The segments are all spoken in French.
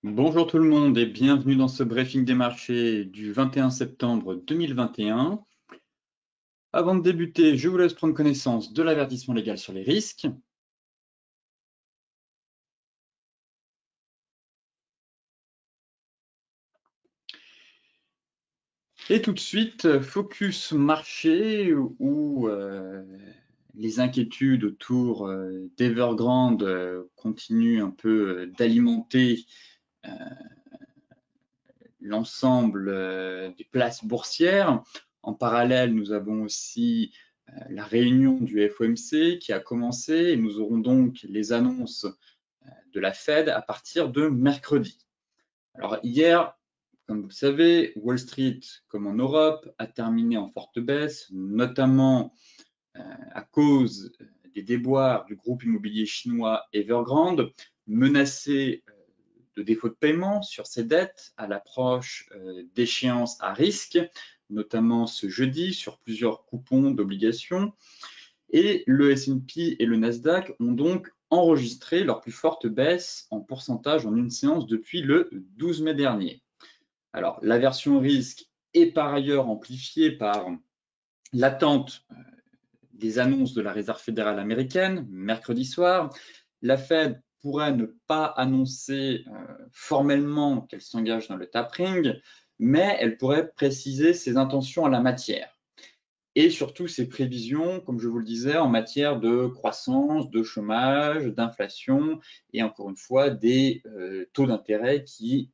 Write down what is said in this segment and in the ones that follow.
Bonjour tout le monde et bienvenue dans ce briefing des marchés du 21 septembre 2021. Avant de débuter, je vous laisse prendre connaissance de l'avertissement légal sur les risques. Et tout de suite, focus marché où les inquiétudes autour d'Evergrande continuent un peu d'alimenter l'ensemble des places boursières. En parallèle, nous avons aussi la réunion du FOMC qui a commencé et nous aurons donc les annonces de la Fed à partir de mercredi. Alors hier, comme vous le savez, Wall Street, comme en Europe, a terminé en forte baisse, notamment à cause des déboires du groupe immobilier chinois Evergrande, menacé de défaut de paiement sur ses dettes à l'approche d'échéances à risque, notamment ce jeudi sur plusieurs coupons d'obligations. Et le S&P et le Nasdaq ont donc enregistré leur plus forte baisse en pourcentage en une séance depuis le 12 mai dernier. Alors, l'aversion au risque est par ailleurs amplifiée par l'attente des annonces de la Réserve fédérale américaine mercredi soir. La Fed pourrait ne pas annoncer formellement qu'elle s'engage dans le tapering, mais elle pourrait préciser ses intentions en la matière. Et surtout ses prévisions, comme je vous le disais, en matière de croissance, de chômage, d'inflation et encore une fois des taux d'intérêt qui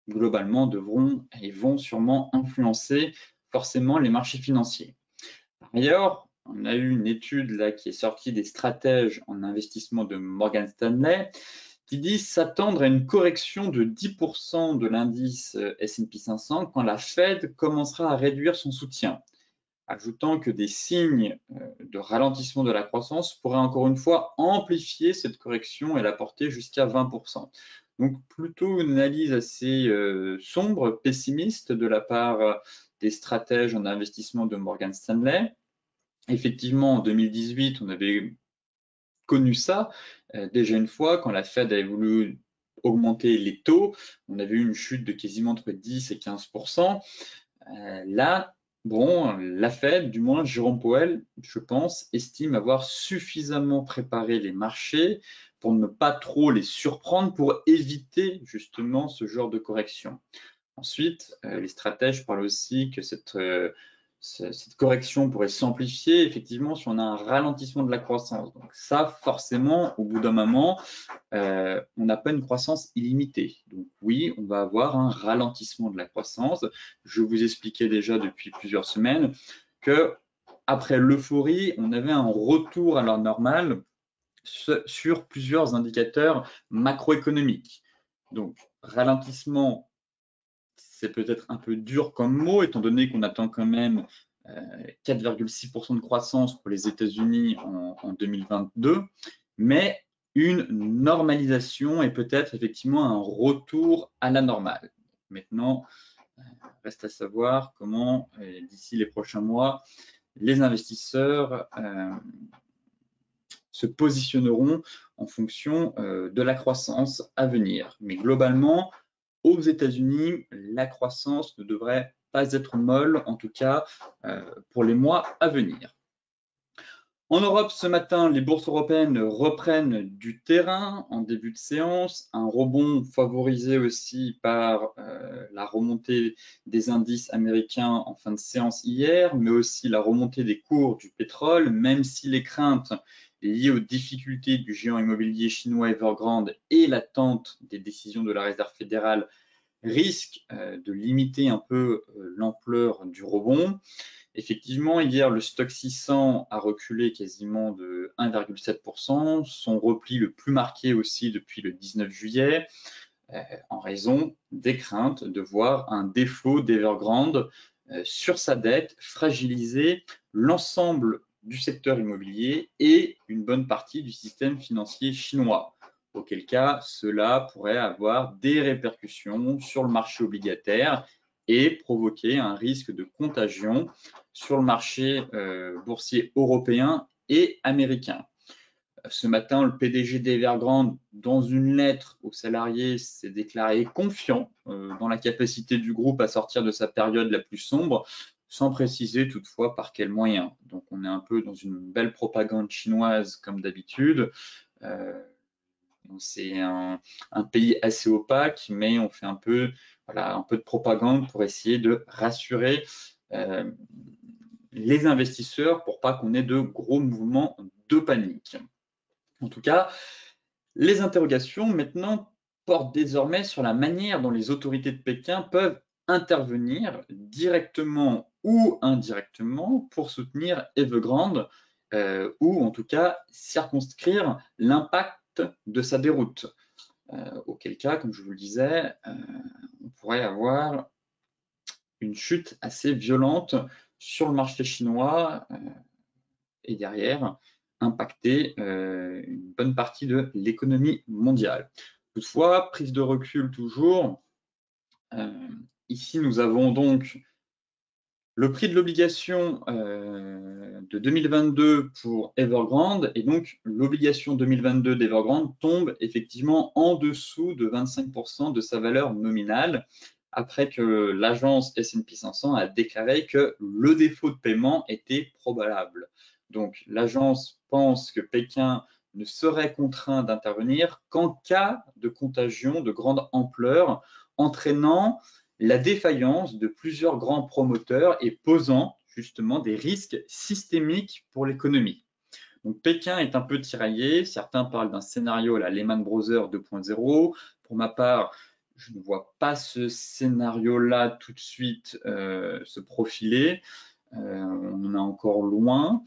globalement devront et vont sûrement influencer forcément les marchés financiers. Par ailleurs, on a eu une étude là qui est sortie des stratèges en investissement de Morgan Stanley qui dit s'attendre à une correction de 10% de l'indice S&P 500 quand la Fed commencera à réduire son soutien, ajoutant que des signes de ralentissement de la croissance pourraient encore une fois amplifier cette correction et la porter jusqu'à 20%. Donc plutôt une analyse assez sombre, pessimiste de la part des stratèges en investissement de Morgan Stanley. Effectivement, en 2018, on avait connu ça déjà une fois quand la Fed avait voulu augmenter les taux. On avait eu une chute de quasiment entre 10 et 15%. Là, bon, la Fed, du moins Jérôme Powell, je pense, estime avoir suffisamment préparé les marchés pour ne pas trop les surprendre, pour éviter justement ce genre de correction. Ensuite, les stratèges parlent aussi que cette correction pourrait s'amplifier effectivement si on a un ralentissement de la croissance. Donc ça, forcément, au bout d'un moment, on n'a pas une croissance illimitée. Donc oui, on va avoir un ralentissement de la croissance. Je vous expliquais déjà depuis plusieurs semaines que après l'euphorie, on avait un retour à l'heure normale sur plusieurs indicateurs macroéconomiques. Donc ralentissement, c'est peut-être un peu dur comme mot, étant donné qu'on attend quand même 4,6% de croissance pour les États-Unis en 2022, mais une normalisation et peut-être effectivement un retour à la normale. Maintenant, reste à savoir comment, d'ici les prochains mois, les investisseurs se positionneront en fonction de la croissance à venir. Mais globalement, aux États-Unis, la croissance ne devrait pas être molle, en tout cas pour les mois à venir. En Europe, ce matin, les bourses européennes reprennent du terrain en début de séance, un rebond favorisé aussi par la remontée des indices américains en fin de séance hier, mais aussi la remontée des cours du pétrole, même si les craintes liées aux difficultés du géant immobilier chinois Evergrande et l'attente des décisions de la Réserve fédérale risquent de limiter un peu l'ampleur du rebond. Effectivement, hier, le stock 600 a reculé quasiment de 1,7%, son repli le plus marqué aussi depuis le 19 juillet, en raison des craintes de voir un défaut d'Evergrande sur sa dette, fragiliser l'ensemble du secteur immobilier et une bonne partie du système financier chinois. Auquel cas, cela pourrait avoir des répercussions sur le marché obligataire et provoquer un risque de contagion sur le marché boursier européen et américain. Ce matin, le PDG d'Evergrande, dans une lettre aux salariés, s'est déclaré confiant dans la capacité du groupe à sortir de sa période la plus sombre, sans préciser toutefois par quels moyens. Donc on est un peu dans une belle propagande chinoise comme d'habitude. C'est un pays assez opaque, mais on fait un peu de propagande pour essayer de rassurer les investisseurs pour pas qu'on ait de gros mouvements de panique. En tout cas, les interrogations maintenant portent désormais sur la manière dont les autorités de Pékin peuvent intervenir directement ou indirectement pour soutenir Evergrande ou en tout cas circonscrire l'impact de sa déroute. Auquel cas, comme je vous le disais, on pourrait avoir une chute assez violente sur le marché chinois et derrière impacter une bonne partie de l'économie mondiale. Toutefois, prise de recul toujours, ici nous avons donc le prix de l'obligation de 2022 pour Evergrande et donc l'obligation 2022 d'Evergrande tombe effectivement en dessous de 25% de sa valeur nominale après que l'agence S&P 500 a déclaré que le défaut de paiement était probable. Donc l'agence pense que Pékin ne serait contraint d'intervenir qu'en cas de contagion de grande ampleur entraînant la défaillance de plusieurs grands promoteurs et posant justement des risques systémiques pour l'économie. Donc Pékin est un peu tiraillé, certains parlent d'un scénario à la Lehman Brothers 2.0. Pour ma part, je ne vois pas ce scénario-là tout de suite se profiler. On en est encore loin.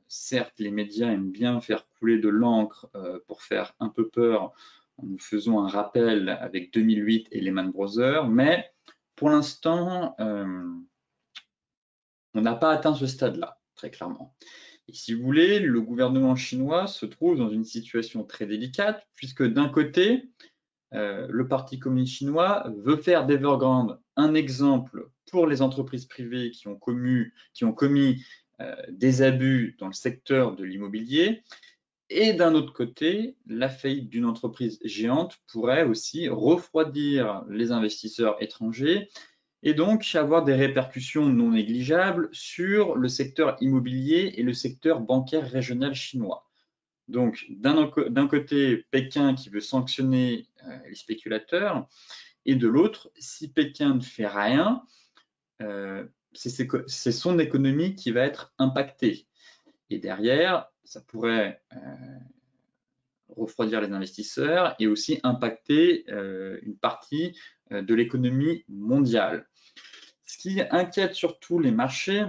Certes, les médias aiment bien faire couler de l'encre pour faire un peu peur en nous faisant un rappel avec 2008 et Lehman Brothers, mais pour l'instant, on n'a pas atteint ce stade-là, très clairement. Et si vous voulez, le gouvernement chinois se trouve dans une situation très délicate, puisque d'un côté, le Parti communiste chinois veut faire d'Evergrande un exemple pour les entreprises privées qui ont commis des abus dans le secteur de l'immobilier. Et d'un autre côté, la faillite d'une entreprise géante pourrait aussi refroidir les investisseurs étrangers et donc avoir des répercussions non négligeables sur le secteur immobilier et le secteur bancaire régional chinois. Donc, d'un côté, Pékin qui veut sanctionner les spéculateurs, et de l'autre, si Pékin ne fait rien, c'est son économie qui va être impactée. Et derrière, ça pourrait refroidir les investisseurs et aussi impacter une partie de l'économie mondiale. Ce qui inquiète surtout les marchés,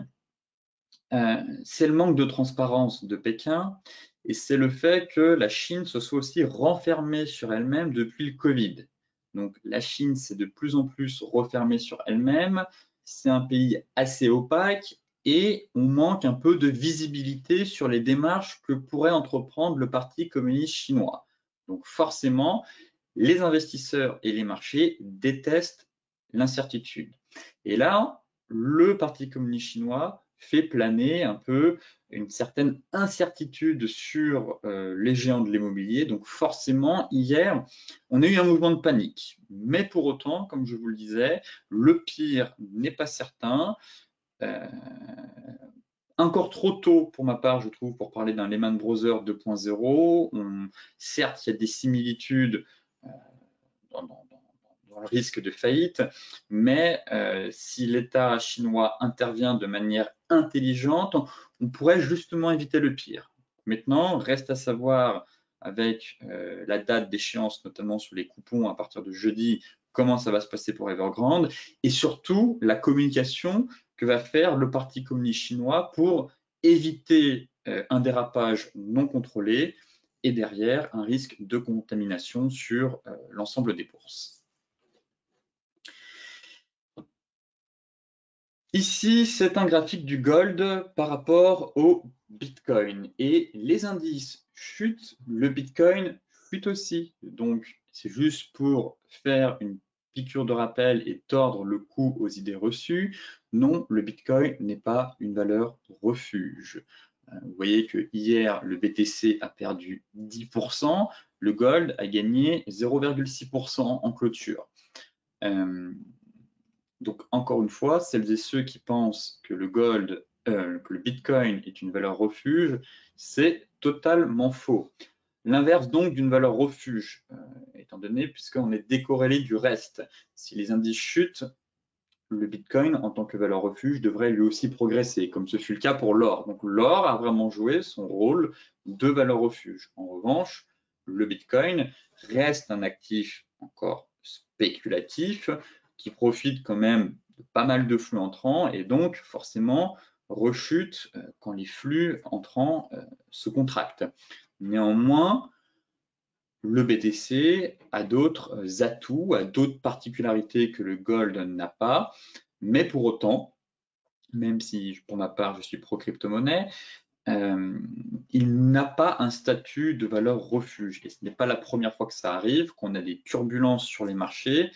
c'est le manque de transparence de Pékin et c'est le fait que la Chine se soit aussi renfermée sur elle-même depuis le Covid. Donc la Chine s'est de plus en plus refermée sur elle-même, c'est un pays assez opaque et on manque un peu de visibilité sur les démarches que pourrait entreprendre le Parti communiste chinois. Donc forcément, les investisseurs et les marchés détestent l'incertitude. Et là, le Parti communiste chinois fait planer un peu une certaine incertitude sur les géants de l'immobilier. Donc forcément, hier, on a eu un mouvement de panique. Mais pour autant, comme je vous le disais, le pire n'est pas certain. Encore trop tôt pour ma part, je trouve, pour parler d'un Lehman Brothers 2.0. Certes, il y a des similitudes dans le risque de faillite, mais si l'État chinois intervient de manière intelligente, on pourrait justement éviter le pire. Maintenant, reste à savoir avec la date d'échéance, notamment sur les coupons à partir de jeudi, comment ça va se passer pour Evergrande, et surtout la communication que va faire le Parti communiste chinois pour éviter un dérapage non contrôlé et derrière un risque de contamination sur l'ensemble des bourses. Ici, c'est un graphique du gold par rapport au Bitcoin. Et les indices chutent, le Bitcoin chute aussi. Donc, c'est juste pour faire une piqûre de rappel et tordre le cou aux idées reçues. Non, le Bitcoin n'est pas une valeur refuge. Vous voyez que hier, le BTC a perdu 10%, le gold a gagné 0,6% en clôture. Donc, encore une fois, celles et ceux qui pensent que que le Bitcoin est une valeur refuge, c'est totalement faux. L'inverse donc d'une valeur refuge, étant donné puisqu'on est décorrélé du reste. Si les indices chutent, le Bitcoin, en tant que valeur refuge, devrait lui aussi progresser, comme ce fut le cas pour l'or. Donc l'or a vraiment joué son rôle de valeur refuge. En revanche, le Bitcoin reste un actif encore spéculatif qui profite quand même de pas mal de flux entrants et donc forcément rechute quand les flux entrants se contractent. Néanmoins, le BTC a d'autres atouts, a d'autres particularités que le gold n'a pas, mais pour autant, même si pour ma part je suis pro-crypto-monnaie, il n'a pas un statut de valeur refuge. Et ce n'est pas la première fois que ça arrive, qu'on a des turbulences sur les marchés.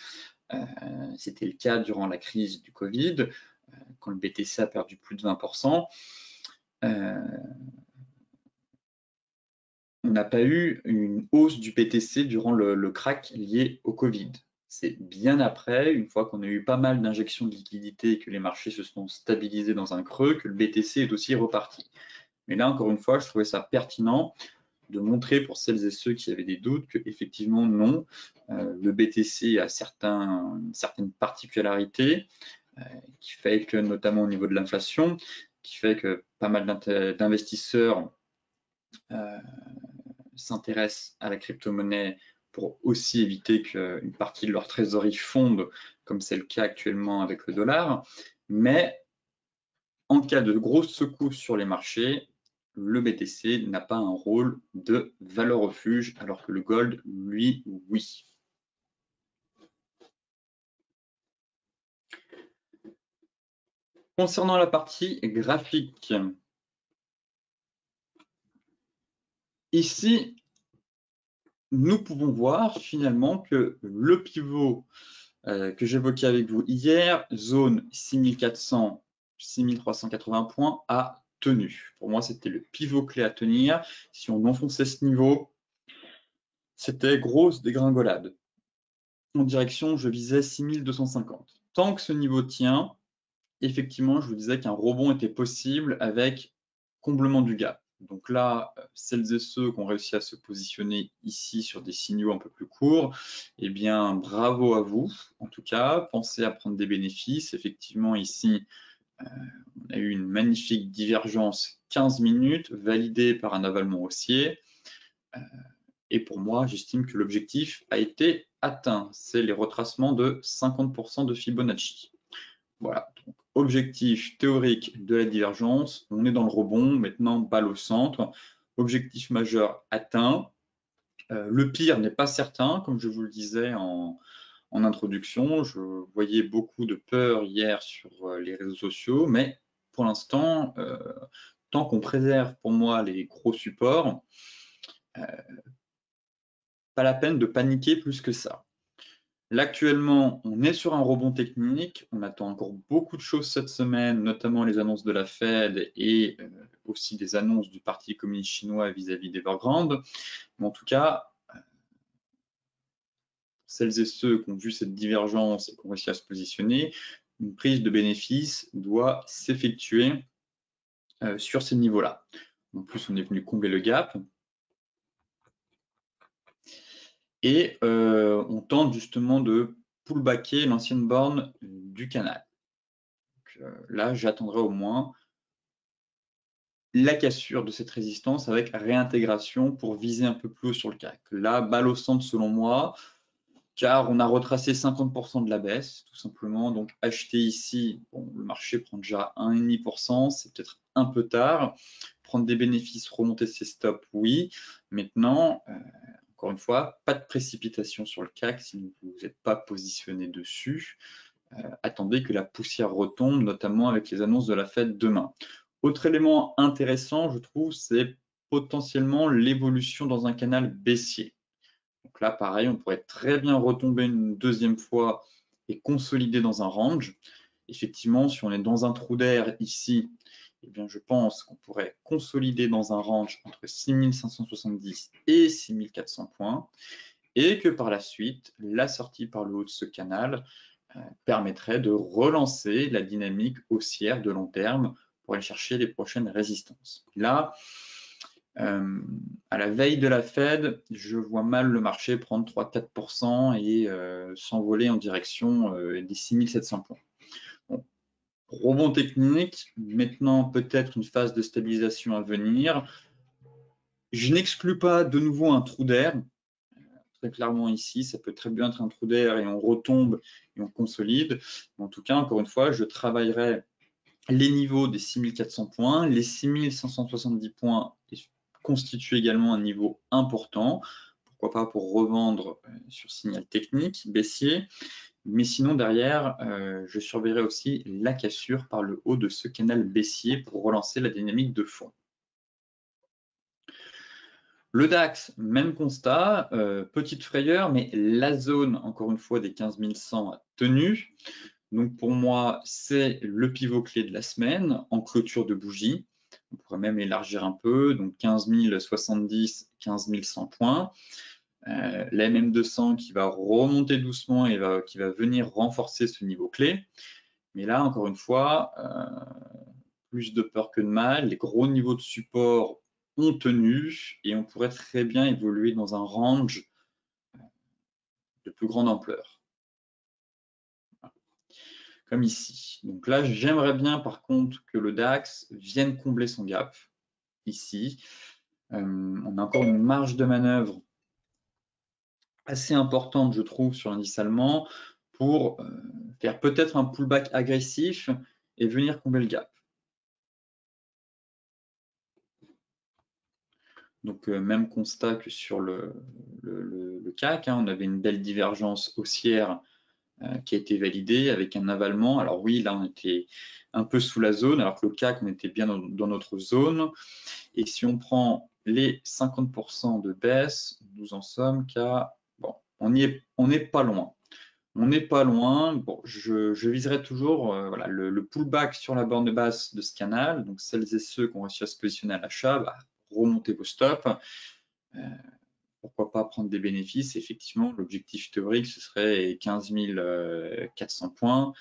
C'était le cas durant la crise du Covid, quand le BTC a perdu plus de 20%. On n'a pas eu une hausse du BTC durant le crack lié au Covid. C'est bien après, une fois qu'on a eu pas mal d'injections de liquidités et que les marchés se sont stabilisés dans un creux, que le BTC est aussi reparti. Mais là, encore une fois, je trouvais ça pertinent de montrer pour celles et ceux qui avaient des doutes que effectivement non, le BTC a certaines particularités qui fait que, notamment au niveau de l'inflation, qui fait que pas mal d'investisseurs s'intéressent à la crypto-monnaie pour aussi éviter qu'une partie de leur trésorerie fonde, comme c'est le cas actuellement avec le dollar. Mais en cas de grosses secousses sur les marchés, le BTC n'a pas un rôle de valeur refuge, alors que le gold, lui, oui. Concernant la partie graphique, ici, nous pouvons voir finalement que le pivot que j'évoquais avec vous hier, zone 6400, 6380 points, a tenu. Pour moi, c'était le pivot clé à tenir. Si on enfonçait ce niveau, c'était grosse dégringolade. En direction, je visais 6250. Tant que ce niveau tient, effectivement, je vous disais qu'un rebond était possible avec comblement du gap. Donc là, celles et ceux qui ont réussi à se positionner ici sur des signaux un peu plus courts, eh bien, bravo à vous. En tout cas, pensez à prendre des bénéfices. Effectivement, ici, on a eu une magnifique divergence 15 minutes validée par un avalement haussier. Et pour moi, j'estime que l'objectif a été atteint. C'est les retracements de 50% de Fibonacci. Voilà, donc objectif théorique de la divergence, on est dans le rebond, maintenant balle au centre, objectif majeur atteint. Le pire n'est pas certain, comme je vous le disais en introduction, je voyais beaucoup de peur hier sur les réseaux sociaux, mais pour l'instant, tant qu'on préserve pour moi les gros supports, pas la peine de paniquer plus que ça. Là, actuellement, on est sur un rebond technique. On attend encore beaucoup de choses cette semaine, notamment les annonces de la Fed et aussi des annonces du Parti communiste chinois vis-à-vis d'Evergrande. Mais en tout cas, celles et ceux qui ont vu cette divergence et qui ont réussi à se positionner, une prise de bénéfice doit s'effectuer sur ces niveaux-là. En plus, on est venu combler le gap. Et on tente justement de pullbacker l'ancienne borne du canal. Donc, là, j'attendrai au moins la cassure de cette résistance avec réintégration pour viser un peu plus haut sur le CAC. Là, balle au centre selon moi, car on a retracé 50% de la baisse, tout simplement. Donc acheter ici, bon, le marché prend déjà 1,5%, c'est peut-être un peu tard. Prendre des bénéfices, remonter ses stops, oui. Maintenant, encore une fois, pas de précipitation sur le CAC si vous n'êtes pas positionné dessus. Attendez que la poussière retombe, notamment avec les annonces de la Fed demain. Autre élément intéressant, je trouve, c'est potentiellement l'évolution dans un canal baissier. Donc là, pareil, on pourrait très bien retomber une deuxième fois et consolider dans un range. Effectivement, si on est dans un trou d'air ici eh bien, je pense qu'on pourrait consolider dans un range entre 6570 et 6400 points, et que par la suite, la sortie par le haut de ce canal permettrait de relancer la dynamique haussière de long terme pour aller chercher les prochaines résistances. Là, à la veille de la Fed, je vois mal le marché prendre 3-4% et s'envoler en direction des 6700 points. Bon, rebond technique, maintenant peut-être une phase de stabilisation à venir. Je n'exclus pas de nouveau un trou d'air. Très clairement ici, ça peut très bien être un trou d'air et on retombe et on consolide. En tout cas, encore une fois, je travaillerai les niveaux des 6400 points, les 6570 points constituent également un niveau important. Pourquoi pas pour revendre sur signal technique baissier. Mais sinon, derrière, je surveillerai aussi la cassure par le haut de ce canal baissier pour relancer la dynamique de fond. Le DAX, même constat, petite frayeur, mais la zone, encore une fois, des 15 100 a tenu. Donc pour moi, c'est le pivot clé de la semaine en clôture de bougie. On pourrait même élargir un peu, donc 15 070, 15 100 points. La MM200 qui va remonter doucement et qui va venir renforcer ce niveau clé. Mais là, encore une fois, plus de peur que de mal. Les gros niveaux de support ont tenu et on pourrait très bien évoluer dans un range de plus grande ampleur. Comme ici. Donc là, j'aimerais bien par contre que le DAX vienne combler son gap, ici. On a encore une marge de manœuvre assez importante, je trouve, sur l'indice allemand pour faire peut-être un pullback agressif et venir combler le gap. Donc même constat que sur le CAC, hein, on avait une belle divergence haussière qui a été validé avec un avalement. Alors oui, là, on était un peu sous la zone, alors que le CAC, on était bien dans notre zone. Et si on prend les 50% de baisse, nous en sommes qu'à... Bon, on n'est pas loin. On n'est pas loin. Bon, je viserai toujours voilà, le pullback sur la borne basse de ce canal. Donc, celles et ceux qui ont réussi à se positionner à l'achat, bah, remontez vos stops. Pourquoi pas prendre des bénéfices? Effectivement, l'objectif théorique, ce serait 15 400 points.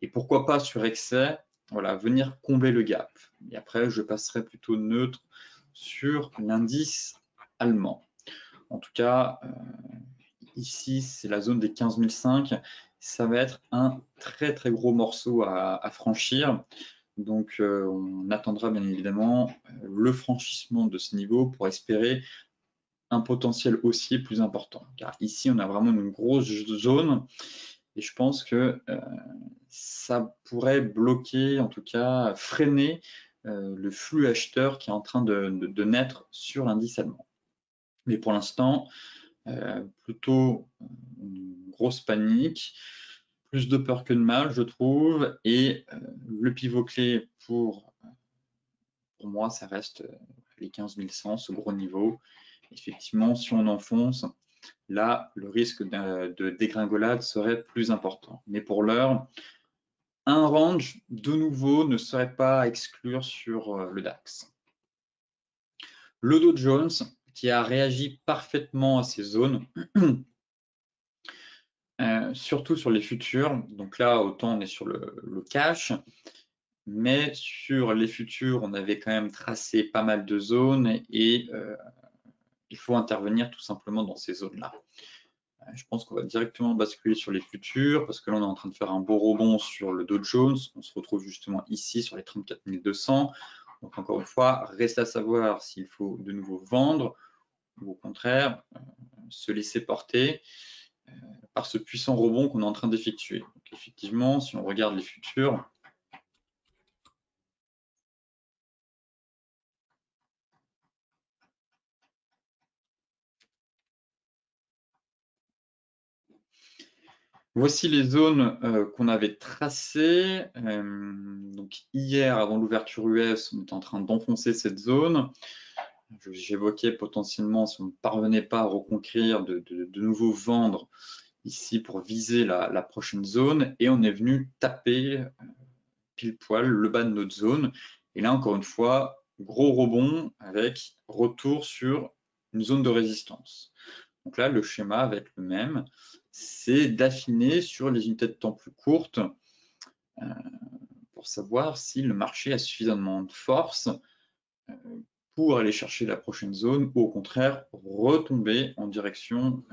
Et pourquoi pas sur excès, voilà, venir combler le gap. Et après, je passerai plutôt neutre sur l'indice allemand. En tout cas, ici, c'est la zone des 15 005. Ça va être un très très gros morceau à franchir. Donc, on attendra bien évidemment le franchissement de ce niveau pour espérer un potentiel haussier plus important. Car ici, on a vraiment une grosse zone et je pense que ça pourrait bloquer, en tout cas freiner le flux acheteur qui est en train de naître sur l'indice allemand. Mais pour l'instant, plutôt une grosse panique, plus de peur que de mal, je trouve, et le pivot clé pour moi, ça reste les 15 100, ce gros niveau. Effectivement, si on enfonce, là, le risque de dégringolade serait plus important. Mais pour l'heure, un range, de nouveau, ne serait pas à exclure sur le DAX. Le Dow Jones, qui a réagi parfaitement à ces zones, surtout sur les futurs. Donc là, autant on est sur le cash, mais sur les futurs, on avait quand même tracé pas mal de zones et il faut intervenir tout simplement dans ces zones-là. Je pense qu'on va directement basculer sur les futurs parce que là, on est en train de faire un beau rebond sur le Dow Jones. On se retrouve justement ici sur les 34 200. Donc, encore une fois, reste à savoir s'il faut de nouveau vendre ou au contraire se laisser porter par ce puissant rebond qu'on est en train d'effectuer. Donc, effectivement, si on regarde les futurs, voici les zones qu'on avait tracées. Donc hier, avant l'ouverture US, on était en train d'enfoncer cette zone. J'évoquais potentiellement, si on ne parvenait pas à reconquérir, de nouveau vendre ici pour viser la prochaine zone. Et on est venu taper pile poil le bas de notre zone. Et là, encore une fois, gros rebond avec retour sur une zone de résistance. Donc là, le schéma va être le même, c'est d'affiner sur les unités de temps plus courtes pour savoir si le marché a suffisamment de force pour aller chercher la prochaine zone ou au contraire retomber en direction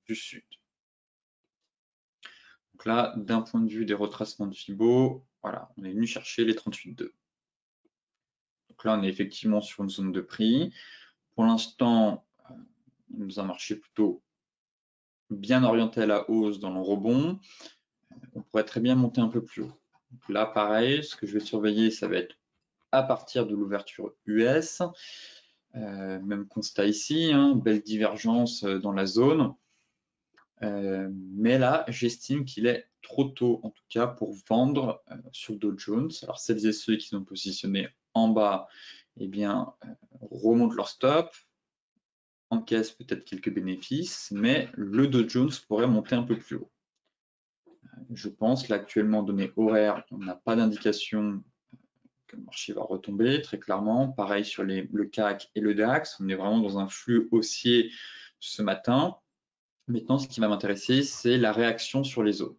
du sud. Donc là, d'un point de vue des retracements de Fibo, voilà, on est venu chercher les 38,2. Donc là, on est effectivement sur une zone de prix. Pour l'instant, il nous a marché plutôt bien orienté à la hausse dans le rebond. On pourrait très bien monter un peu plus haut. Donc là, pareil, ce que je vais surveiller, ça va être à partir de l'ouverture US. Même constat ici, hein, belle divergence dans la zone. Mais là, j'estime qu'il est trop tôt, en tout cas, pour vendre sur Dow Jones. Alors, celles et ceux qui sont positionnés en bas, eh bien, remontent leur stop, encaissent peut-être quelques bénéfices, mais le Dow Jones pourrait monter un peu plus haut. Je pense, là, actuellement, données horaires, on n'a pas d'indication que le marché va retomber, très clairement. Pareil sur le CAC et le DAX, on est vraiment dans un flux haussier ce matin. Maintenant, ce qui va m'intéresser, c'est la réaction sur les zones.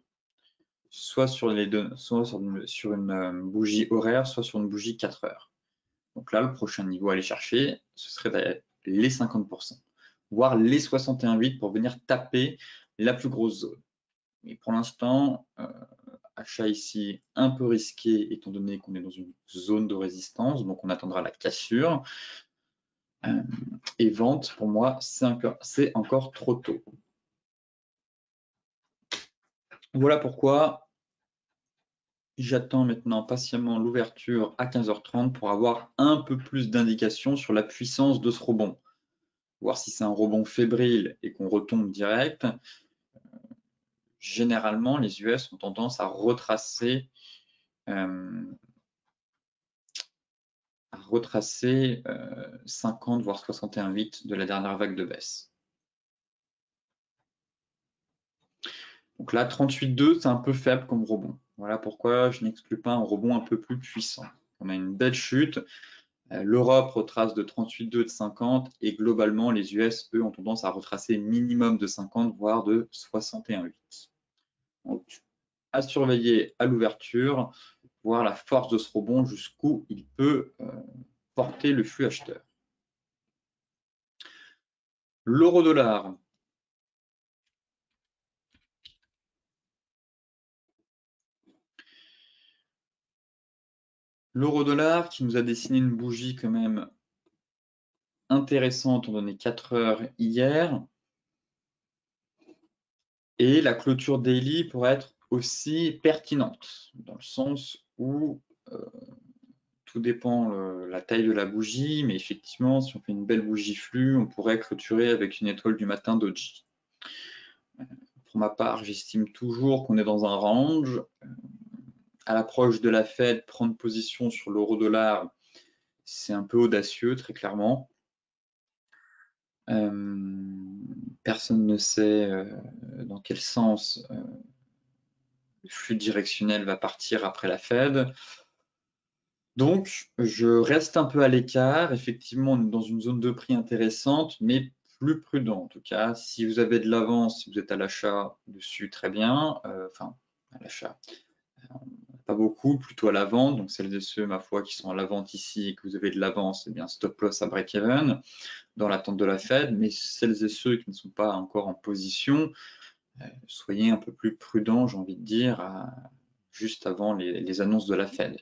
Soit sur une bougie horaire, soit sur une bougie 4 heures. Donc là, le prochain niveau à aller chercher, ce serait les 50%, voire les 61,8 pour venir taper la plus grosse zone. Mais pour l'instant, achat ici un peu risqué étant donné qu'on est dans une zone de résistance, donc on attendra la cassure. Et vente, pour moi, c'est encore trop tôt. Voilà pourquoi j'attends maintenant patiemment l'ouverture à 15h30 pour avoir un peu plus d'indications sur la puissance de ce rebond. Voir si c'est un rebond fébrile et qu'on retombe direct. Généralement, les US ont tendance à retracer 50 voire 61,8 de la dernière vague de baisse. Donc là, 38,2, c'est un peu faible comme rebond. Voilà pourquoi je n'exclus pas un rebond un peu plus puissant. On a une belle chute. L'Europe retrace de 38,2 de 50 et globalement, les US, eux, ont tendance à retracer minimum de 50, voire de 61,8. Donc, à surveiller à l'ouverture, voir la force de ce rebond jusqu'où il peut porter le flux acheteur. L'euro-dollar. L'euro-dollar qui nous a dessiné une bougie quand même intéressante, on donnait 4 heures hier. Et la clôture daily pourrait être aussi pertinente, dans le sens où tout dépend la taille de la bougie, mais effectivement, si on fait une belle bougie flux, on pourrait clôturer avec une étoile du matin doji. Pour ma part, j'estime toujours qu'on est dans un range. À l'approche de la Fed, prendre position sur l'euro-dollar, c'est un peu audacieux, très clairement. Personne ne sait dans quel sens le flux directionnel va partir après la Fed. Donc, je reste un peu à l'écart. Effectivement, on est dans une zone de prix intéressante, mais plus prudent en tout cas. Si vous avez de l'avance, si vous êtes à l'achat dessus, très bien. Enfin, à l'achat, pas beaucoup, plutôt à la vente. Donc, celles et ceux, ma foi, qui sont à la vente ici et que vous avez de l'avance, eh bien, stop loss à break-even dans l'attente de la Fed. Mais celles et ceux qui ne sont pas encore en position, soyez un peu plus prudents, j'ai envie de dire, juste avant les annonces de la Fed.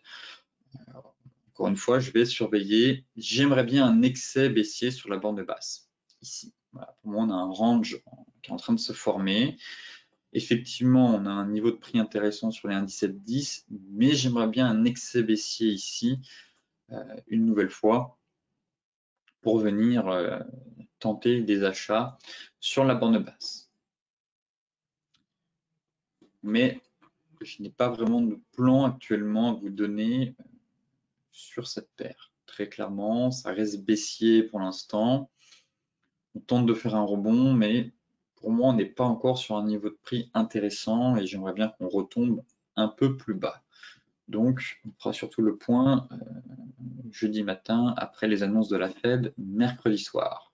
Encore une fois, je vais surveiller. J'aimerais bien un excès baissier sur la bande basse, ici. Voilà, pour moi, on a un range qui est en train de se former. Effectivement, on a un niveau de prix intéressant sur les 1,1710, mais j'aimerais bien un excès baissier ici, une nouvelle fois, pour venir tenter des achats sur la bande basse. Mais je n'ai pas vraiment de plan actuellement à vous donner sur cette paire. Très clairement, ça reste baissier pour l'instant. On tente de faire un rebond, mais pour moi, on n'est pas encore sur un niveau de prix intéressant et j'aimerais bien qu'on retombe un peu plus bas. Donc, on fera surtout le point jeudi matin après les annonces de la Fed mercredi soir.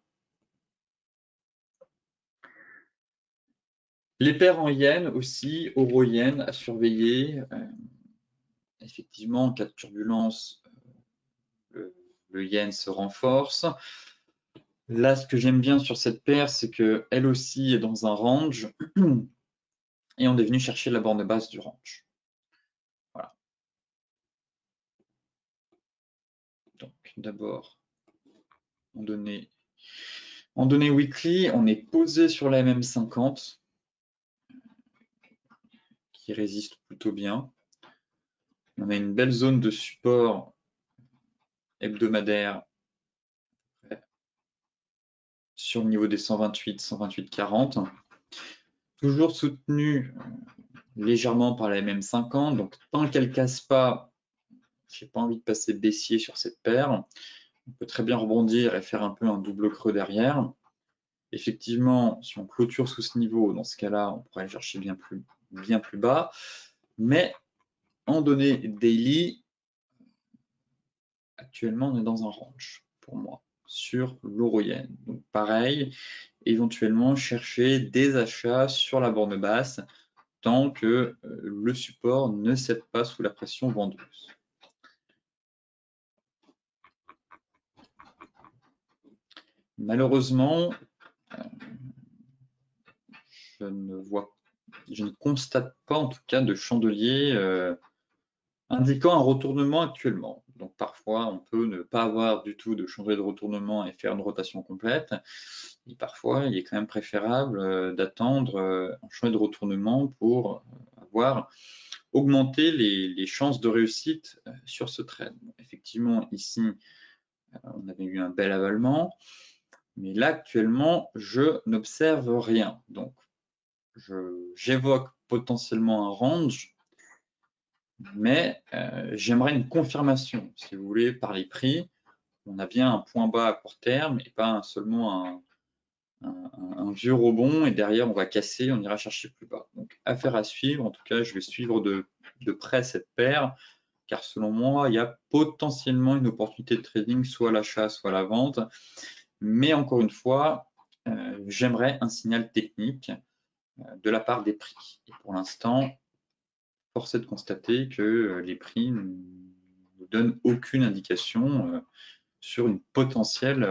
Les paires en yen aussi, euro-yen à surveiller. Effectivement, en cas de turbulence, le yen se renforce. Là, ce que j'aime bien sur cette paire, c'est qu'elle aussi est dans un range et on est venu chercher la borne basse du range. Voilà. Donc, d'abord, en données weekly, on est posé sur la MM50 qui résiste plutôt bien. On a une belle zone de support hebdomadaire sur le niveau des 128, 128,40. Toujours soutenu légèrement par la MM50. Donc, tant qu'elle ne casse pas, je n'ai pas envie de passer baissier sur cette paire. On peut très bien rebondir et faire un peu un double creux derrière. Effectivement, si on clôture sous ce niveau, dans ce cas-là, on pourrait aller chercher bien plus bas. Mais en données daily, actuellement, on est dans un range pour moi sur l'euro-yen. Donc pareil, éventuellement chercher des achats sur la borne basse tant que le support ne cède pas sous la pression vendeuse. Malheureusement, je ne constate pas en tout cas de chandelier indiquant un retournement actuellement. Donc parfois, on peut ne pas avoir du tout de chandelier de retournement et faire une rotation complète. Et parfois, il est quand même préférable d'attendre un chandelier de retournement pour avoir augmenté les chances de réussite sur ce trade. Effectivement, ici, on avait eu un bel avalement, mais là, actuellement, je n'observe rien. Donc, j'évoque potentiellement un range, mais j'aimerais une confirmation, si vous voulez, par les prix. On a bien un point bas à court terme et pas seulement un vieux rebond et derrière on va casser, on ira chercher plus bas. Donc affaire à suivre, en tout cas je vais suivre de près cette paire car selon moi il y a potentiellement une opportunité de trading soit à l'achat soit à la vente, mais encore une fois j'aimerais un signal technique de la part des prix. Et pour l'instant, force est de constater que les prix ne nous donnent aucune indication sur une potentielle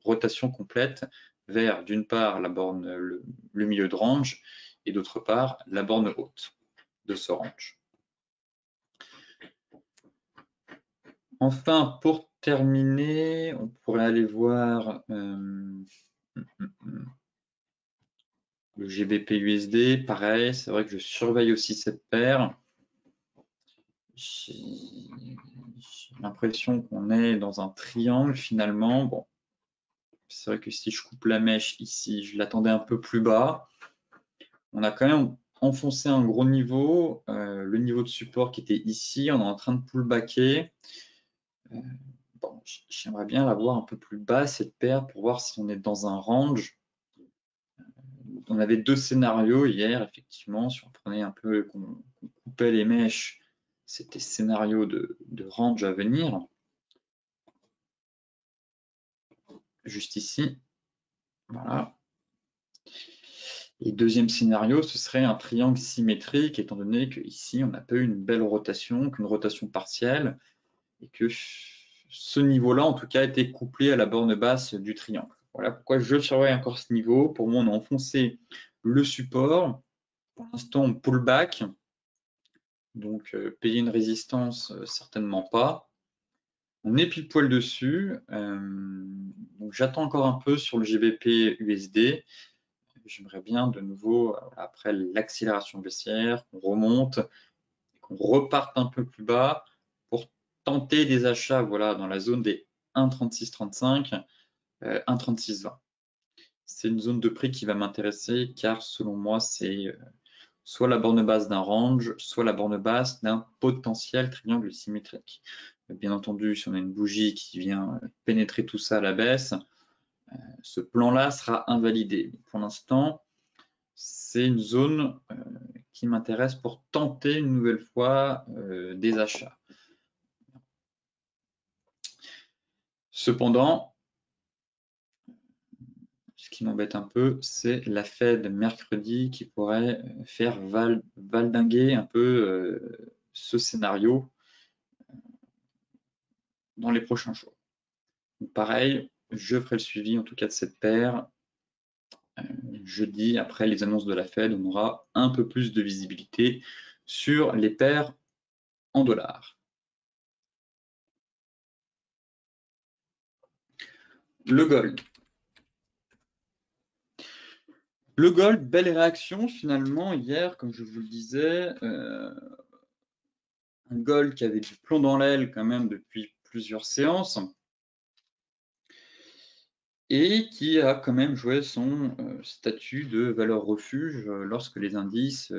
rotation complète vers, d'une part, la borne, le milieu de range, et d'autre part, la borne haute de ce range. Enfin, pour terminer, on pourrait aller voir le GBP USD. Pareil, c'est vrai que je surveille aussi cette paire. J'ai l'impression qu'on est dans un triangle finalement. Bon, c'est vrai que si je coupe la mèche ici, je l'attendais un peu plus bas. On a quand même enfoncé un gros niveau. Le niveau de support qui était ici, on est en train de pullbacker. Bon, j'aimerais bien la voir un peu plus bas cette paire pour voir si on est dans un range. On avait deux scénarios hier, effectivement, si on prenait un peu, qu'on coupait les mèches, c'était scénario de range à venir. Juste ici, voilà. Et deuxième scénario, ce serait un triangle symétrique, étant donné qu'ici, on n'a pas eu une belle rotation, qu'une rotation partielle, et que ce niveau-là, en tout cas, a été couplé à la borne basse du triangle. Voilà pourquoi je surveille encore ce niveau. Pour moi, on a enfoncé le support. Pour l'instant, on pull back. Donc, payer une résistance, certainement pas. On est pile poil dessus. Donc, j'attends encore un peu sur le GBP USD. J'aimerais bien de nouveau, après l'accélération baissière, qu'on remonte, qu'on reparte un peu plus bas pour tenter des achats voilà, dans la zone des 1,3635, 1,3620. C'est une zone de prix qui va m'intéresser car selon moi, c'est soit la borne basse d'un range, soit la borne basse d'un potentiel triangle symétrique. Bien entendu, si on a une bougie qui vient pénétrer tout ça à la baisse, ce plan-là sera invalidé. Pour l'instant, c'est une zone qui m'intéresse pour tenter une nouvelle fois des achats. Cependant, ce qui m'embête un peu, c'est la Fed mercredi qui pourrait faire valdinguer un peu ce scénario dans les prochains jours. Donc, pareil, je ferai le suivi en tout cas de cette paire. Jeudi, après les annonces de la Fed, on aura un peu plus de visibilité sur les paires en dollars. Le gold. Le gold, belle réaction finalement hier, comme je vous le disais. Un gold qui avait du plomb dans l'aile quand même depuis plusieurs séances et qui a quand même joué son statut de valeur refuge lorsque les indices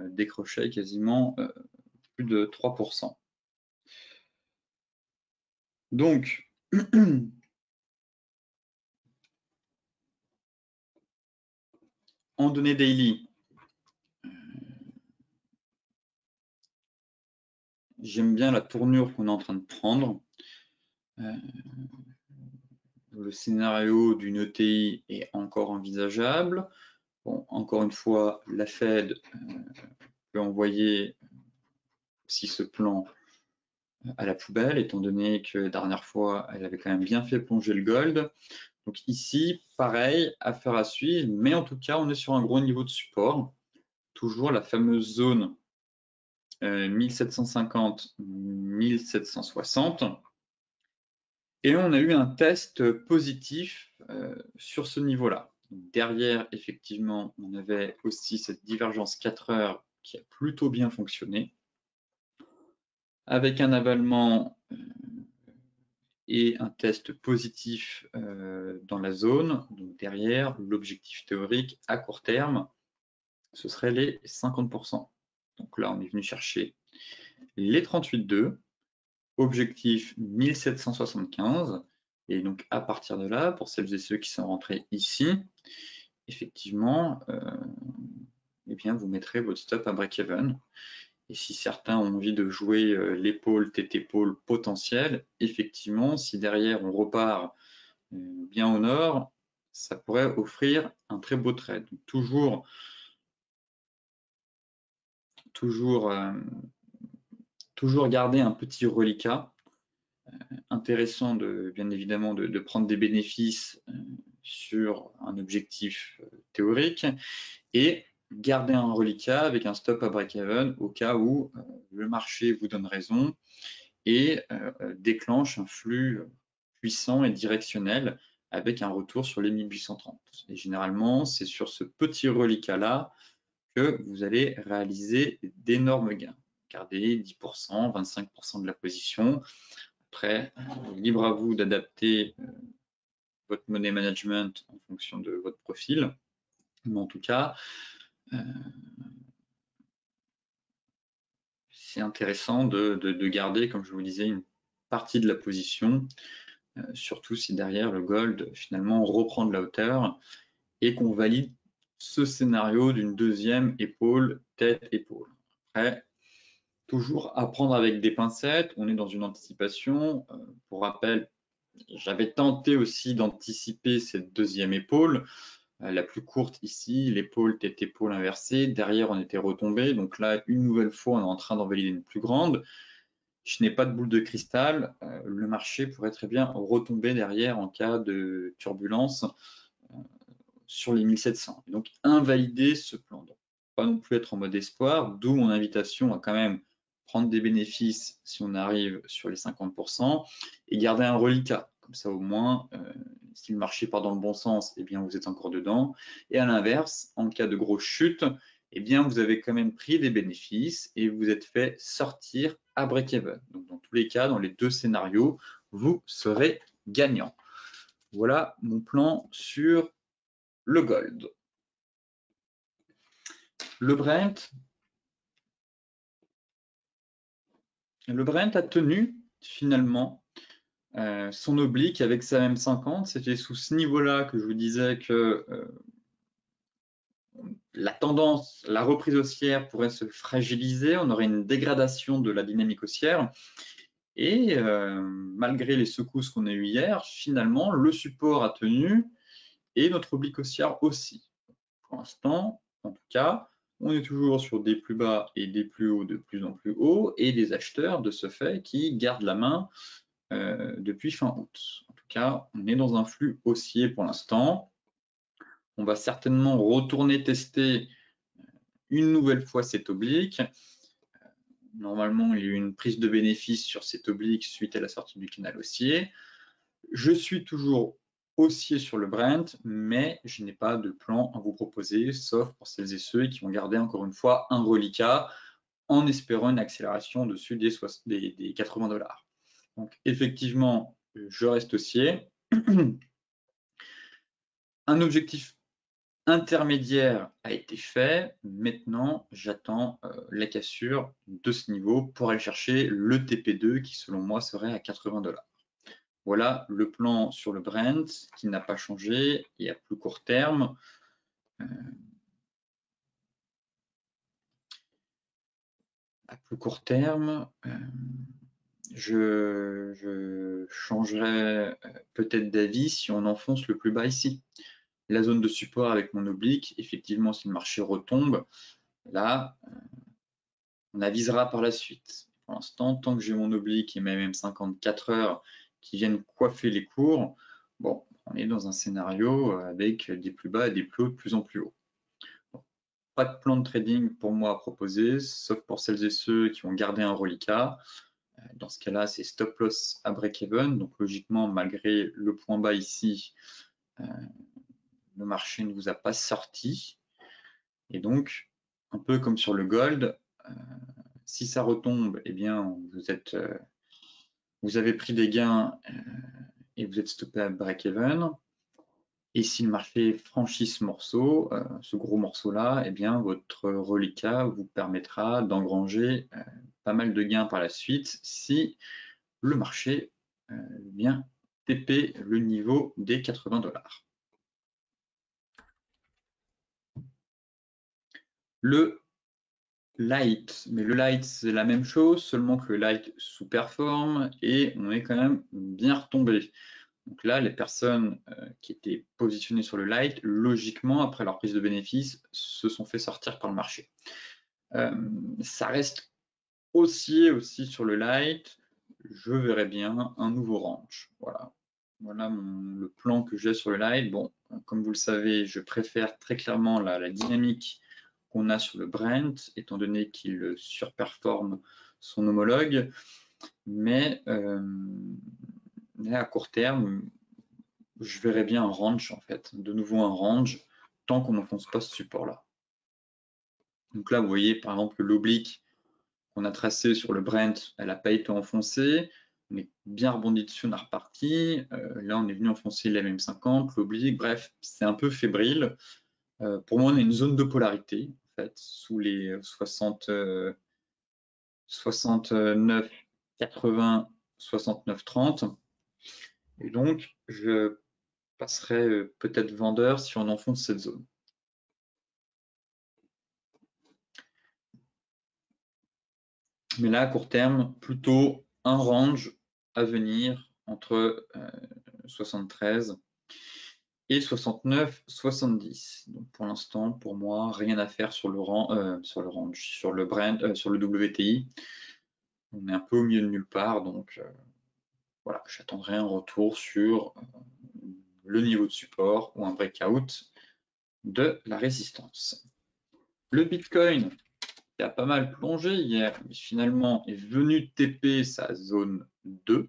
décrochaient quasiment plus de 3%. Donc, en données daily, j'aime bien la tournure qu'on est en train de prendre. Le scénario d'une ETI est encore envisageable. Bon, encore une fois, la Fed peut envoyer aussi ce plan à la poubelle, étant donné que la dernière fois, elle avait quand même bien fait plonger le gold. Donc ici, pareil, affaire à suivre, mais en tout cas, on est sur un gros niveau de support. Toujours la fameuse zone 1750-1760. Et on a eu un test positif sur ce niveau-là. Derrière, effectivement, on avait aussi cette divergence 4 heures qui a plutôt bien fonctionné, avec un avalement et un test positif dans la zone. Donc derrière, l'objectif théorique à court terme, ce serait les 50%. Donc là, on est venu chercher les 38,2, objectif 1775. Et donc à partir de là, pour celles et ceux qui sont rentrés ici, effectivement, eh bien, vous mettrez votre stop à break-even. Et si certains ont envie de jouer l'épaule, tête-épaule potentielle, effectivement, si derrière on repart bien au nord, ça pourrait offrir un très beau trade. Donc, toujours garder un petit reliquat. Intéressant bien évidemment de prendre des bénéfices sur un objectif théorique et garder un reliquat avec un stop à break-even au cas où le marché vous donne raison et déclenche un flux puissant et directionnel avec un retour sur les 1830. Et généralement, c'est sur ce petit reliquat-là que vous allez réaliser d'énormes gains. Gardez 10%, 25% de la position. Après, libre à vous d'adapter votre money management en fonction de votre profil. Mais en tout cas, c'est intéressant de garder, comme je vous disais, une partie de la position, surtout si derrière le gold finalement reprend de la hauteur et qu'on valide ce scénario d'une deuxième épaule, tête-épaule. Après, toujours à prendre avec des pincettes, on est dans une anticipation. Pour rappel, j'avais tenté aussi d'anticiper cette deuxième épaule, la plus courte ici, l'épaule tête-épaule inversée. Derrière, on était retombé. Donc là, une nouvelle fois, on est en train d'en valider une plus grande. Je n'ai pas de boule de cristal. Le marché pourrait très bien retomber derrière en cas de turbulence sur les 1700. Et donc, invalider ce plan. Donc, pas non plus être en mode espoir, d'où mon invitation à quand même prendre des bénéfices si on arrive sur les 50% et garder un reliquat. Comme ça, au moins, si le marché part dans le bon sens, eh bien, vous êtes encore dedans. Et à l'inverse, en cas de grosse chute, eh bien, vous avez quand même pris des bénéfices et vous êtes fait sortir à break-even. Donc, dans tous les cas, dans les deux scénarios, vous serez gagnant. Voilà mon plan sur le gold. Le Brent a tenu finalement son oblique avec sa M50. C'était sous ce niveau-là que je vous disais que la tendance, la reprise haussière pourrait se fragiliser, on aurait une dégradation de la dynamique haussière. Et malgré les secousses qu'on a eues hier, finalement, le support a tenu et notre oblique haussière aussi. Pour l'instant, en tout cas, on est toujours sur des plus bas et des plus hauts de plus en plus hauts et des acheteurs de ce fait qui gardent la main depuis fin août. En tout cas, on est dans un flux haussier pour l'instant. On va certainement retourner tester une nouvelle fois cet oblique. Normalement, il y a eu une prise de bénéfice sur cet oblique suite à la sortie du canal haussier. Je suis toujours haussier sur le Brent, mais je n'ai pas de plan à vous proposer, sauf pour celles et ceux qui vont garder encore une fois un reliquat en espérant une accélération au-dessus des 80 $. Donc effectivement, je reste haussier. Un objectif intermédiaire a été fait. Maintenant, j'attends la cassure de ce niveau pour aller chercher le TP2 qui, selon moi, serait à 80 $. Voilà le plan sur le Brent qui n'a pas changé et à plus court terme. Je changerais peut-être d'avis si on enfonce le plus bas ici. La zone de support avec mon oblique, effectivement, si le marché retombe, là, on avisera par la suite. Pour l'instant, tant que j'ai mon oblique et même 54 heures qui viennent coiffer les cours, bon, on est dans un scénario avec des plus bas et des plus hauts de plus en plus hauts. Bon, pas de plan de trading pour moi à proposer, sauf pour celles et ceux qui vont garder un reliquat. Dans ce cas-là, c'est stop loss à break-even. Donc logiquement, malgré le point bas ici, le marché ne vous a pas sorti. Et donc, un peu comme sur le gold, si ça retombe, eh bien, vous avez pris des gains et vous êtes stoppé à break-even. Et si le marché franchit ce morceau, ce gros morceau-là, eh bien, votre reliquat vous permettra d'engranger pas mal de gains par la suite si le marché vient TP le niveau des 80 $. Le light, mais le light c'est la même chose, seulement que le light sous-performe et on est quand même bien retombé. Donc là, les personnes qui étaient positionnées sur le light, logiquement, après leur prise de bénéfice, se sont fait sortir par le marché. Ça reste haussier aussi sur le light. Je verrais bien un nouveau range. Voilà le plan que j'ai sur le light. Bon, comme vous le savez, je préfère très clairement la dynamique qu'on a sur le Brent, étant donné qu'il surperforme son homologue. Mais à court terme, je verrais bien un range en fait, de nouveau un range, tant qu'on n'enfonce pas ce support-là. Donc là, vous voyez par exemple l'oblique qu'on a tracé sur le Brent, elle n'a pas été enfoncée. On est bien rebondi dessus, on a reparti. Là, on est venu enfoncer la MM50, l'oblique, bref, c'est un peu fébrile. Pour moi, on a une zone de polarité, en fait, sous les 69, 80, 69, 30. Et donc, je passerai peut-être vendeur si on enfonce cette zone. Mais là, à court terme, plutôt un range à venir entre 73 et 69, 70. Donc pour l'instant, pour moi, rien à faire sur le range, sur le Brent, sur le WTI. On est un peu au milieu de nulle part, donc voilà, j'attendrai un retour sur le niveau de support ou un breakout de la résistance. Le Bitcoin qui a pas mal plongé hier, mais finalement est venu TP sa zone 2.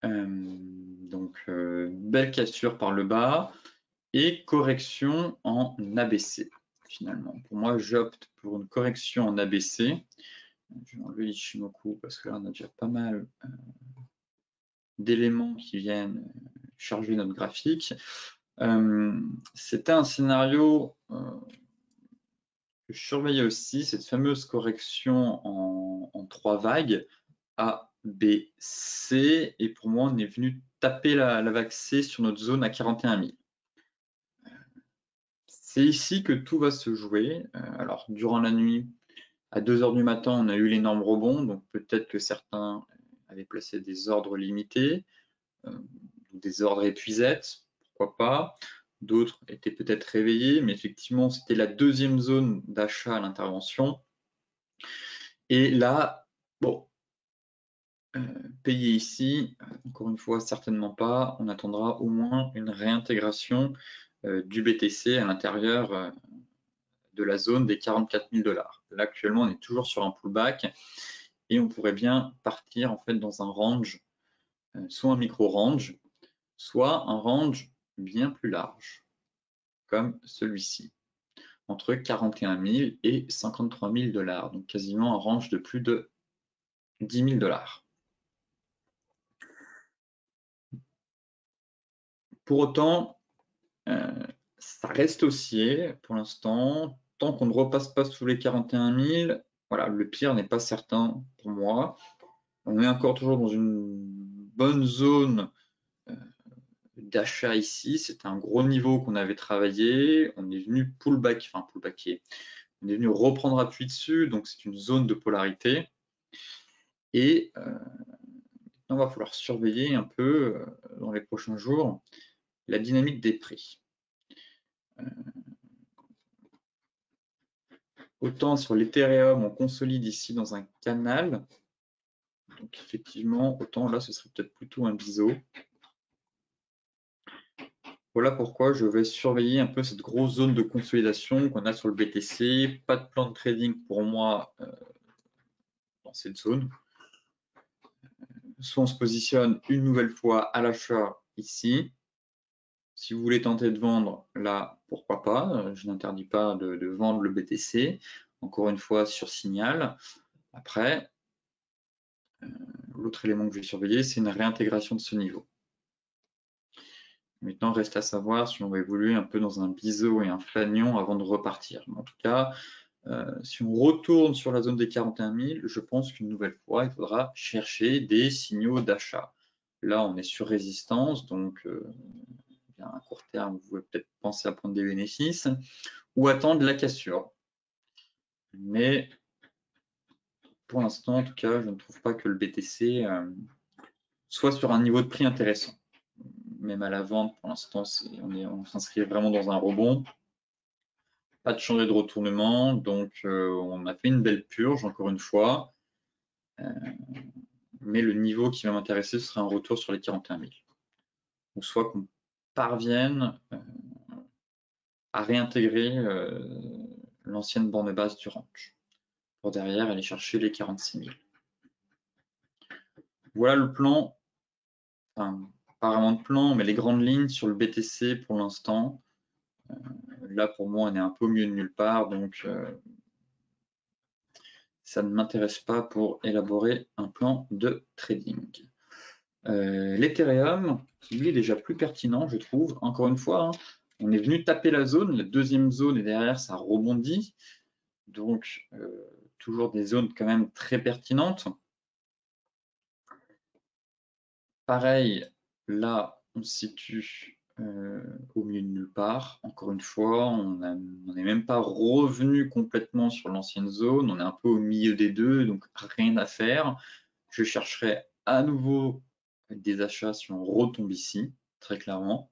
Donc belle cassure par le bas et correction en ABC finalement. Pour moi, j'opte pour une correction en ABC. Je vais enlever Ichimoku parce que là on a déjà pas mal d'éléments qui viennent charger notre graphique. C'était un scénario que je surveillais aussi, cette fameuse correction en 3 vagues, A, B, C, et pour moi on est venu taper la vague C sur notre zone à 41 000. C'est ici que tout va se jouer. Alors, durant la nuit, à 2 heures du matin, on a eu l'énorme rebond, donc peut-être que certains avaient placé des ordres limités, ou des ordres épuisettes, pourquoi pas. D'autres étaient peut-être réveillés, mais effectivement, c'était la deuxième zone d'achat à l'intervention. Et là, bon, payer ici, encore une fois, certainement pas. On attendra au moins une réintégration du BTC à l'intérieur de la zone des 44 000 $. Là, actuellement, on est toujours sur un pullback et on pourrait bien partir en fait dans un range, soit un micro-range, soit un range bien plus large, comme celui-ci, entre 41 000 et 53 000 $, donc quasiment un range de plus de 10 000 $. Pour autant, ça reste haussier pour l'instant. Tant qu'on ne repasse pas sous les 41 000, voilà, le pire n'est pas certain pour moi. On est encore toujours dans une bonne zone d'achat ici. C'est un gros niveau qu'on avait travaillé. On est venu pullbacker. On est venu reprendre appui dessus, donc c'est une zone de polarité. Et maintenant, il va falloir surveiller un peu dans les prochains jours la dynamique des prix. Autant sur l'Ethereum, on consolide ici dans un canal. Donc effectivement, autant là, ce serait peut-être plutôt un biseau. Voilà pourquoi je vais surveiller un peu cette grosse zone de consolidation qu'on a sur le BTC. Pas de plan de trading pour moi dans cette zone. Soit on se positionne une nouvelle fois à l'achat ici. Si vous voulez tenter de vendre, là, pourquoi pas. Je n'interdis pas de vendre le BTC. Encore une fois, sur signal. Après, l'autre élément que je vais surveiller, c'est une réintégration de ce niveau. Maintenant, reste à savoir si on va évoluer un peu dans un biseau et un flanion avant de repartir. Mais en tout cas, si on retourne sur la zone des 41 000, je pense qu'une nouvelle fois, il faudra chercher des signaux d'achat. Là, on est sur résistance, donc à court terme, vous pouvez peut-être penser à prendre des bénéfices ou attendre la cassure. Mais pour l'instant, en tout cas, je ne trouve pas que le BTC soit sur un niveau de prix intéressant. Même à la vente, pour l'instant, on s'inscrit vraiment dans un rebond. Pas de changer de retournement, donc on a fait une belle purge, encore une fois. Mais le niveau qui va m'intéresser, ce sera un retour sur les 41 000. Ou soit qu'on parvienne à réintégrer l'ancienne borne basse du range, pour derrière aller chercher les 46 000. Voilà le plan, enfin, pas vraiment de plan, mais les grandes lignes sur le BTC pour l'instant. Là, pour moi, on est un peu au milieu de nulle part, donc ça ne m'intéresse pas pour élaborer un plan de trading. L'Ethereum, qui lui est déjà plus pertinent, je trouve. Encore une fois, hein, on est venu taper la zone, la deuxième zone, et derrière, ça rebondit. Donc, toujours des zones quand même très pertinentes. Pareil, là, on se situe au milieu de nulle part. Encore une fois, on n'est même pas revenu complètement sur l'ancienne zone. On est un peu au milieu des deux, donc rien à faire. Je chercherai à nouveau des achats si on retombe ici, très clairement.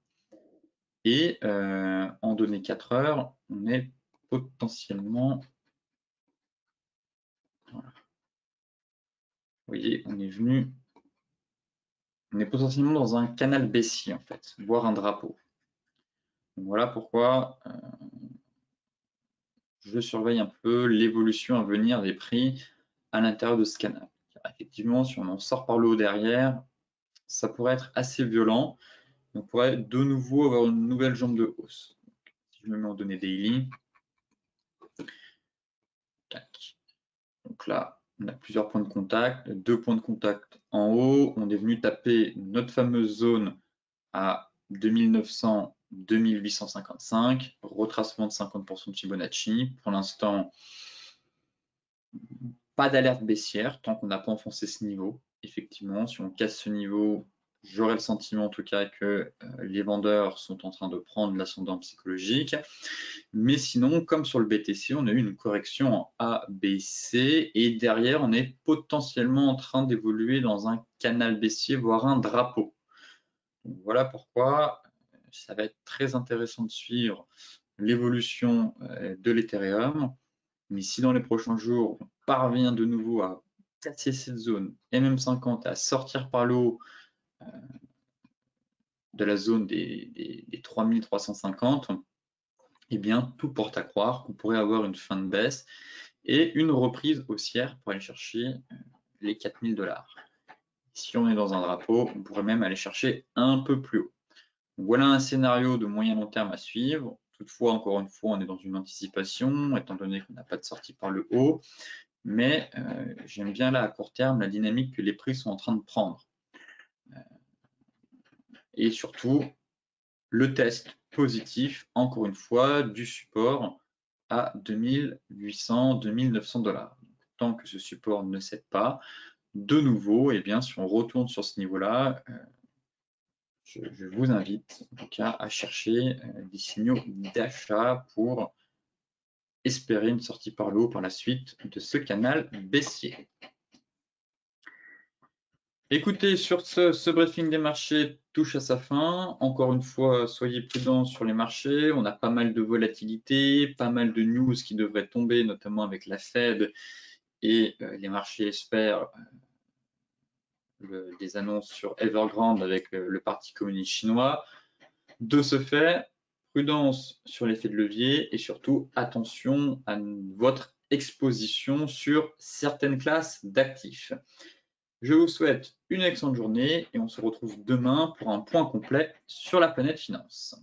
Et en données 4 heures, on est potentiellement... Voilà. Vous voyez, on est potentiellement dans un canal baissier, en fait, voire un drapeau. Donc voilà pourquoi je surveille un peu l'évolution à venir des prix à l'intérieur de ce canal. Car effectivement, si on en sort par le haut derrière, ça pourrait être assez violent. On pourrait de nouveau avoir une nouvelle jambe de hausse. Si je me mets en données daily, tac. Donc là, on a plusieurs points de contact, 2 points de contact en haut. On est venu taper notre fameuse zone à 2900, 2855, retracement de 50% de Fibonacci. Pour l'instant, pas d'alerte baissière tant qu'on n'a pas enfoncé ce niveau. Effectivement, si on casse ce niveau, j'aurais le sentiment en tout cas que les vendeurs sont en train de prendre l'ascendant psychologique. Mais sinon, comme sur le BTC, on a eu une correction en A, B, C, et derrière, on est potentiellement en train d'évoluer dans un canal baissier, voire un drapeau. Donc, voilà pourquoi ça va être très intéressant de suivre l'évolution de l'Ethereum. Mais si dans les prochains jours, on parvient de nouveau à casser cette zone MM50, à sortir par le haut de la zone des 3350, eh bien, tout porte à croire qu'on pourrait avoir une fin de baisse et une reprise haussière pour aller chercher les 4000 $. Si on est dans un drapeau, on pourrait même aller chercher un peu plus haut. Donc, voilà un scénario de moyen long terme à suivre. Toutefois, encore une fois, on est dans une anticipation, étant donné qu'on n'a pas de sortie par le haut. Mais j'aime bien là, à court terme, la dynamique que les prix sont en train de prendre. Et surtout, le test positif, encore une fois, du support à 2800, 2900 $. Tant que ce support ne cède pas, de nouveau, eh bien, si on retourne sur ce niveau-là, je vous invite en tout cas à chercher des signaux d'achat pour espérer une sortie par le haut par la suite de ce canal baissier. Écoutez, sur ce briefing des marchés touche à sa fin. Encore une fois, soyez prudents sur les marchés. On a pas mal de volatilité, pas mal de news qui devraient tomber, notamment avec la Fed, et les marchés espèrent des annonces sur Evergrande avec le Parti communiste chinois. De ce fait, prudence sur l'effet de levier et surtout attention à votre exposition sur certaines classes d'actifs. Je vous souhaite une excellente journée et on se retrouve demain pour un point complet sur la planète finance.